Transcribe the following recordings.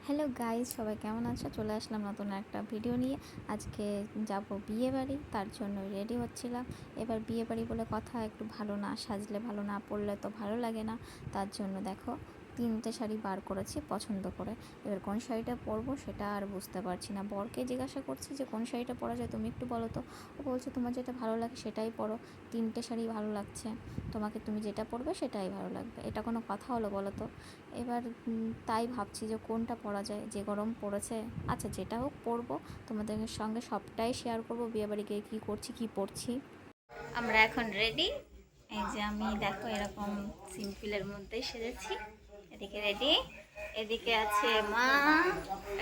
Hello guys, সবাই কেমন আছো? চলে আসলাম নতুন একটা ভিডিও নিয়ে। আজকে যাব বিয়ে বাড়ি, তার জন্য রেডি হচ্ছিলাম। এবার বিয়ে বাড়ি বলে কথা, একটু ভালো না সাজলে, ভালো না পরলে তো ভালো লাগে না। তার জন্য দেখো 3টে শাড়ি বার করেছি পছন্দ করে। এবার কোন শাড়িটা পরবো সেটা আর বুঝতে পারছি না। বরকে জিজ্ঞাসা করছি যে কোন শাড়িটা পরা যায়, তুমি একটু বলো তো। ও বলছে তোমার যেটা ভালো লাগে সেটাই পরো, 3টে শাড়ি ভালো লাগছে তোমাকে, তুমি যেটা পরবে সেটাই ভালো লাগবে। এটা কোনো কথা হলো বলো তো? এবার তাই ভাবছি যে কোনটা পরা যায়, যে গরম পড়েছে। আচ্ছা, যেটা হোক পরবো, তোমাদের সঙ্গে সবটাই শেয়ার করবো, বিয়েবাড়ি গিয়ে কী করছি কী পরছি। আমরা এখন রেডি। এই যে আমি দেখো এরকম সিম্পলের মধ্যেই সেজেছি। এদিকে রেডি, এদিকে আছে মা,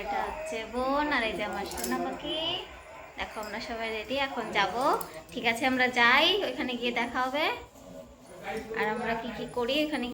এটা হচ্ছে বোন, আর এই যে আমার সোনা পাখি। দেখো আমরা সবাই রেডি, এখন যাব। ঠিক আছে, আমরা যাই, ওইখানে গিয়ে দেখা হবে। আর আমরা কি কি করি এখানে।